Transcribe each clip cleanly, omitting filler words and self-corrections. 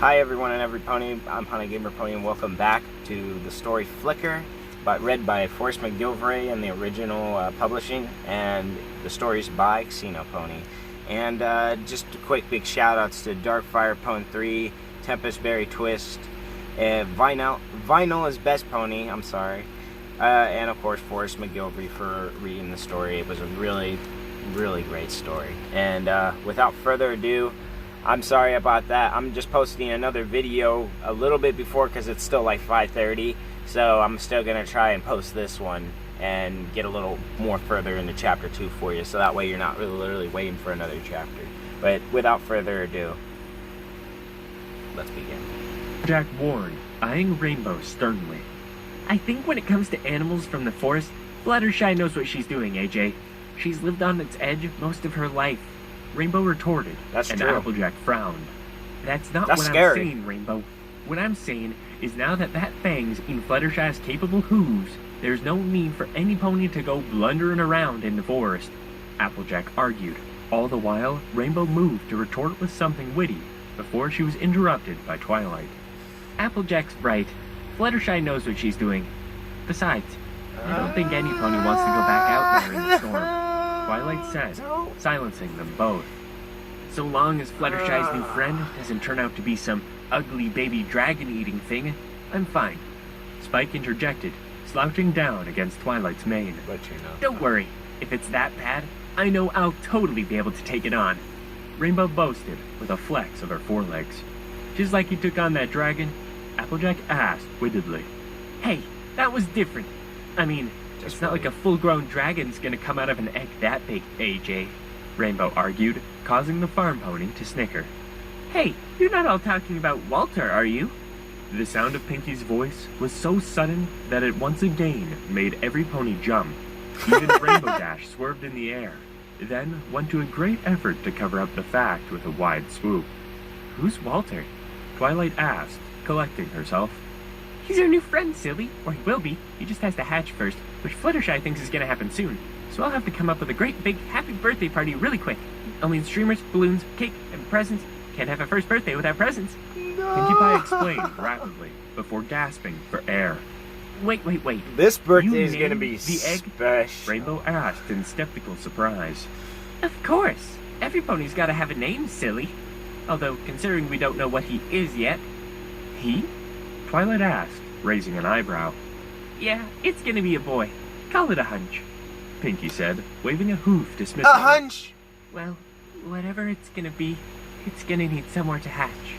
Hi everyone and every pony, I'm Honey Gamer Pony and welcome back to the story Flicker, read by Forrest McGilvray in the original publishing, and the story's by Xenopony. And just a quick big shout outs to Darkfire Pony 3, Tempest Berry Twist, Vinyl's Best Pony, I'm sorry, and of course Forrest McGilvray for reading the story. It was a really great story. And without further ado, I'm sorry about that. I'm just posting another video a little bit before because it's still like 5:30. So I'm still going to try and post this one and get a little more further into chapter 2 for you. So that way you're not really literally waiting for another chapter. But without further ado, let's begin. Jack warned, eyeing Rainbow sternly. I think when it comes to animals from the forest, Fluttershy knows what she's doing, AJ. She's lived on its edge most of her life. Rainbow retorted, and true. Applejack frowned. That's not what scary. I'm saying, Rainbow. What I'm saying is now that fangs in Fluttershy's capable hooves, there's no need for any pony to go blundering around in the forest, Applejack argued. All the while, Rainbow moved to retort with something witty, before she was interrupted by Twilight. Applejack's right. Fluttershy knows what she's doing. Besides, I don't think any pony wants to go back out there in the storm, Twilight said, silencing them both. So long as Fluttershy's new friend doesn't turn out to be some ugly baby dragon-eating thing, I'm fine. Spike interjected, slouching down against Twilight's mane. Don't worry, if it's that bad, I know I'll totally be able to take it on. Rainbow boasted with a flex of her forelegs. Just like you took on that dragon? Applejack asked wittedly. Hey, that was different. I mean, it's not like a full-grown dragon's gonna come out of an egg that big, AJ, Rainbow argued, causing the farm pony to snicker. Hey, you're not all talking about Walter, are you? The sound of Pinky's voice was so sudden that it once again made every pony jump. Even Rainbow Dash swerved in the air, then went to a great effort to cover up the fact with a wide swoop. Who's Walter? Twilight asked, collecting herself. He's our new friend, silly. Or he will be. He just has to hatch first, which Fluttershy thinks is gonna happen soon. So I'll have to come up with a great big happy birthday party really quick. I'll need streamers, balloons, cake, and presents. Can't have a first birthday without presents. No. Pinkie Pie explained rapidly, before gasping for air. Wait. This birthday is gonna be the egg? Special. Rainbow asked in skeptical surprise. Of course. Every pony's gotta have a name, silly. Although, considering we don't know what he is yet. He? Twilight asked, raising an eyebrow. Yeah, it's gonna be a boy. Call it a hunch, Pinkie said, waving a hoof dismissively. A hunch? Well, whatever it's gonna be, it's gonna need somewhere to hatch.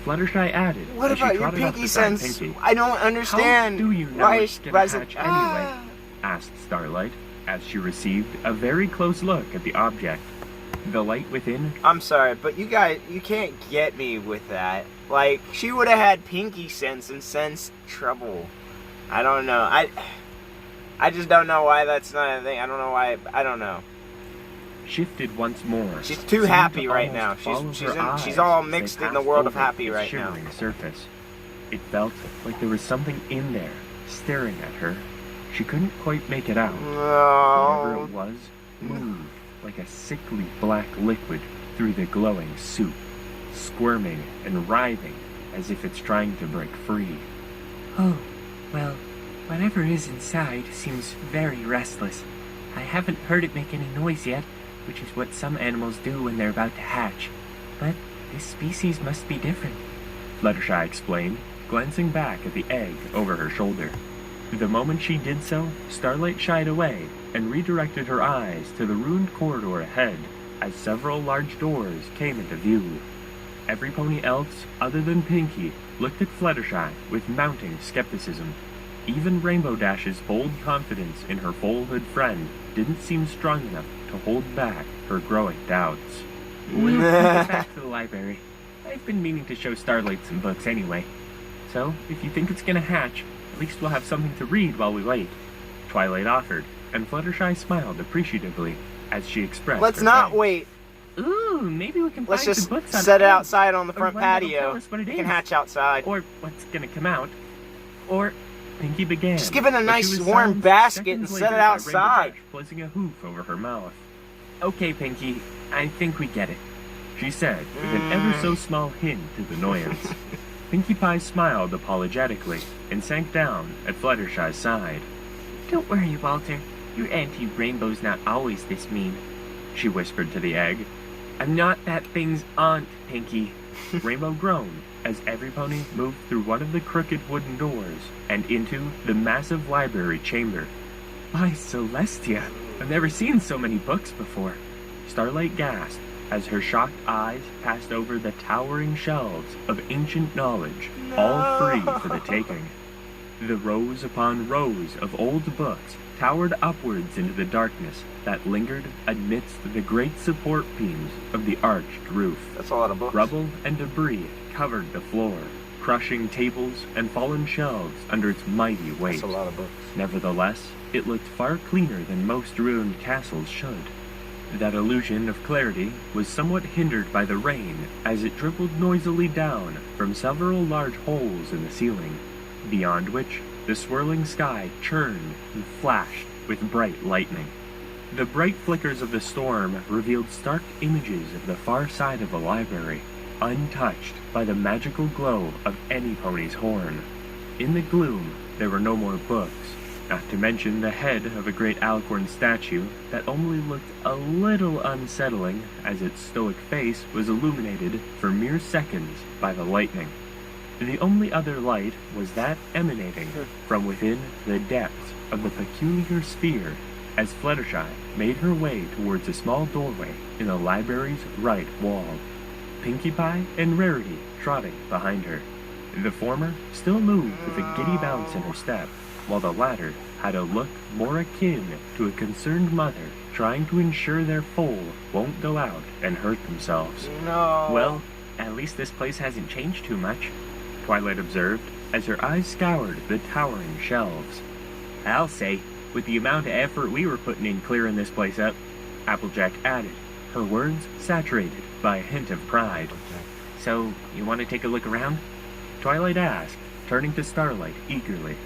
Fluttershy added. What about your pinky sense? Pinkie. I don't understand. How do you know it's gonna hatch anyway? Asked Starlight, as she received a very close look at the object. The light within. I'm sorry, but you can't get me with that. Like, she would have had pinky sense and sensed trouble. I don't know. I just don't know why that's not a thing. I don't know why. I don't know. Shifted once more. She's too happy right now. She's all mixed in the world of happy right now. Surface. It felt like there was something in there, staring at her. She couldn't quite make it out. No. Whatever it was, moved like a sickly black liquid through the glowing soup, squirming and writhing as if it's trying to break free. Oh, well, whatever is inside seems very restless. I haven't heard it make any noise yet, which is what some animals do when they're about to hatch. But this species must be different, Fluttershy explained, glancing back at the egg over her shoulder. The moment she did so, Starlight shied away and redirected her eyes to the ruined corridor ahead as several large doors came into view. Every pony else, other than Pinkie, looked at Fluttershy with mounting skepticism. Even Rainbow Dash's bold confidence in her foal-hood friend didn't seem strong enough to hold back her growing doubts. We'll get back to the library. I've been meaning to show Starlight some books anyway. So, if you think it's gonna hatch, at least we'll have something to read while we wait, Twilight offered, and Fluttershy smiled appreciatively as she expressed Let's her not thanks. wait. Ooh, maybe we can Let's find just some books on set it eggs, outside on the front or one that'll patio. tell us what it You can is, hatch outside. or what's gonna come out, or Pinkie began. Just give it a but nice she was warm silenced basket and seconds set later it by outside. Rainbow Dash placing a hoof over her mouth. Okay, Pinkie, I think we get it. she said with an ever-so-small hint of annoyance. Pinkie Pie smiled apologetically and sank down at Fluttershy's side. Don't worry, Walter. Your Auntie Rainbow's not always this mean, she whispered to the egg. I'm not that thing's aunt, Pinkie. Rainbow groaned as every pony moved through one of the crooked wooden doors and into the massive library chamber. By Celestia, I've never seen so many books before. Starlight gasped as her shocked eyes passed over the towering shelves of ancient knowledge, all free for the taking. The rows upon rows of old books towered upwards into the darkness that lingered amidst the great support beams of the arched roof. That's a lot of books. Rubble and debris covered the floor, crushing tables and fallen shelves under its mighty weight. That's a lot of books. Nevertheless, it looked far cleaner than most ruined castles should. That illusion of clarity was somewhat hindered by the rain as it dribbled noisily down from several large holes in the ceiling, beyond which the swirling sky churned and flashed with bright lightning. The bright flickers of the storm revealed stark images of the far side of the library, untouched by the magical glow of any pony's horn. In the gloom, there were no more books, not to mention the head of a great alicorn statue that only looked a little unsettling as its stoic face was illuminated for mere seconds by the lightning. The only other light was that emanating from within the depths of the peculiar sphere as Fluttershy made her way towards a small doorway in the library's right wall, Pinkie Pie and Rarity trotting behind her. The former still moved with a giddy bounce in her step, while the latter had a look more akin to a concerned mother trying to ensure their foal won't go out and hurt themselves. No. Well, at least this place hasn't changed too much, Twilight observed as her eyes scoured the towering shelves. I'll say, with the amount of effort we were putting in clearing this place up, Applejack added, her words saturated by a hint of pride. So, you want to take a look around? Twilight asked, turning to Starlight eagerly.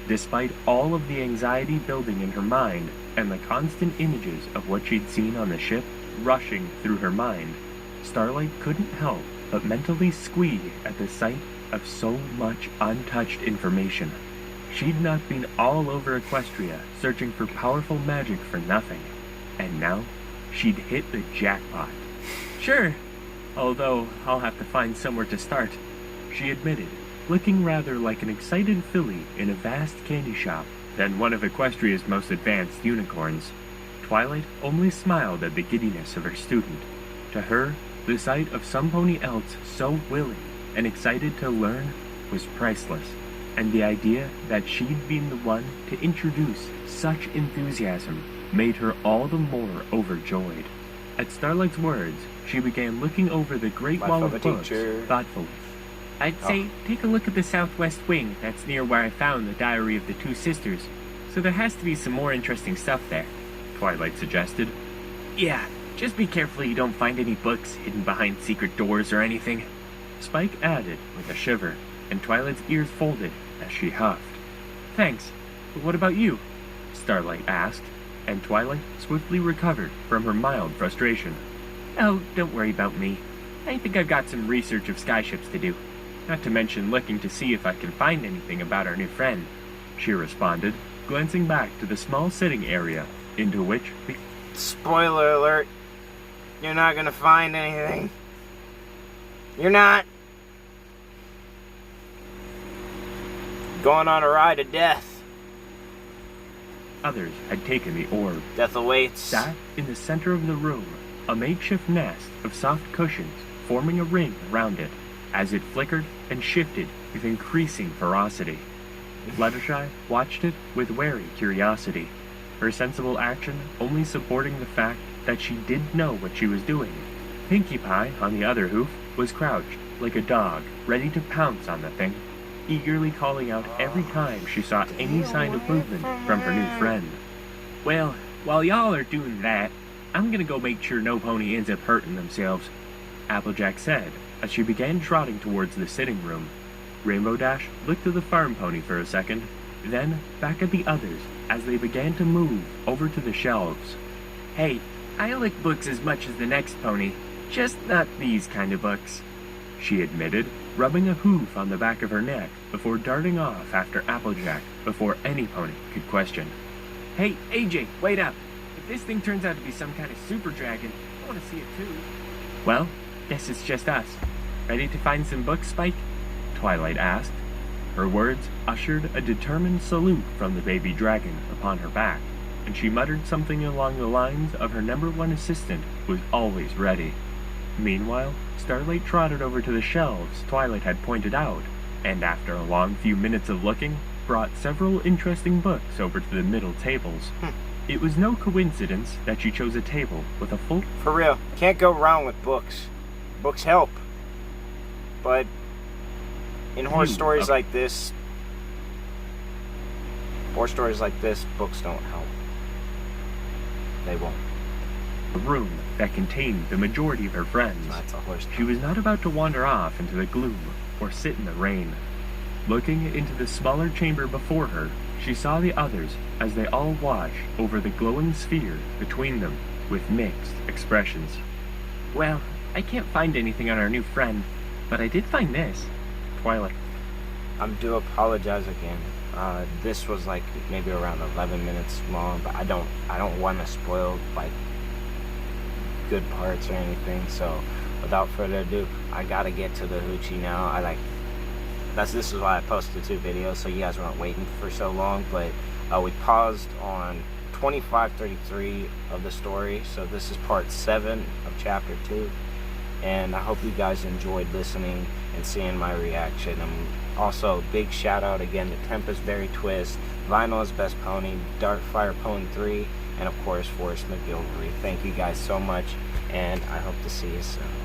Despite all of the anxiety building in her mind and the constant images of what she'd seen on the ship rushing through her mind, Starlight couldn't help but mentally squeak at the sight of so much untouched information. She'd not been all over Equestria searching for powerful magic for nothing, and now she'd hit the jackpot. Sure, although I'll have to find somewhere to start, she admitted, looking rather like an excited filly in a vast candy shop than one of Equestria's most advanced unicorns. Twilight only smiled at the giddiness of her student. To her, the sight of some pony else so willing and excited to learn was priceless, and the idea that she'd been the one to introduce such enthusiasm made her all the more overjoyed. At Starlight's words, she began looking over the great wall of books thoughtfully. I'd say take a look at the southwest wing that's near where I found the Diary of the Two Sisters, so there has to be some more interesting stuff there, Twilight suggested. Yeah, just be careful you don't find any books hidden behind secret doors or anything, Spike added with a shiver, and Twilight's ears folded as she huffed. Thanks, but what about you? Starlight asked, and Twilight swiftly recovered from her mild frustration. Oh, don't worry about me. I think I've got some research of skyships to do. Not to mention looking to see if I can find anything about our new friend, she responded, glancing back to the small sitting area into which... Spoiler alert. You're not gonna find anything. You're not. Going on a ride to death. Others had taken the orb. Death awaits. Sat in the center of the room, a makeshift nest of soft cushions forming a ring around it, as it flickered and shifted with increasing ferocity. Fluttershy watched it with wary curiosity, her sensible action only supporting the fact that she did know what she was doing. Pinkie Pie, on the other hoof, was crouched like a dog, ready to pounce on the thing, eagerly calling out every time she saw any sign of movement from her new friend. Well, while y'all are doing that, I'm gonna go make sure no pony ends up hurting themselves, Applejack said, as she began trotting towards the sitting room. Rainbow Dash looked at the farm pony for a second, then back at the others as they began to move over to the shelves. Hey, I like books as much as the next pony, Just not these kind of books, she admitted, rubbing a hoof on the back of her neck before darting off after Applejack before any pony could question. Hey, AJ, wait up! If this thing turns out to be some kind of super dragon, I want to see it too. Well, guess it's just us. Ready to find some books, Spike? Twilight asked. Her words ushered a determined salute from the baby dragon upon her back, and she muttered something along the lines of her #1 assistant was always ready. Meanwhile, Starlight trotted over to the shelves Twilight had pointed out, and after a long few minutes of looking, brought several interesting books over to the middle tables. It was no coincidence that she chose a table with a full... For real, can't go wrong with books. Books help. But in horror stories like this, books don't help. They won't. A room that contained the majority of her friends. That's a horse story. She was not about to wander off into the gloom or sit in the rain. Looking into the smaller chamber before her, she saw the others as they all watched over the glowing sphere between them with mixed expressions. Well, I can't find anything on our new friend, but I did find this. Twilight. I do apologize again. This was like maybe around 11 minutes long, but I don't want to spoil like good parts or anything. So without further ado, I gotta get to the hoochie now. This is why I posted 2 videos, so you guys weren't waiting for so long. But we paused on 25:33 of the story, so this is part 7 of chapter 2. And I hope you guys enjoyed listening and seeing my reaction. Also, big shout out again to Tempest Berry Twist, Vinyl's Best Pony, Darkfire Pony 3, and of course Forrest McGilvray. Thank you guys so much, and I hope to see you soon.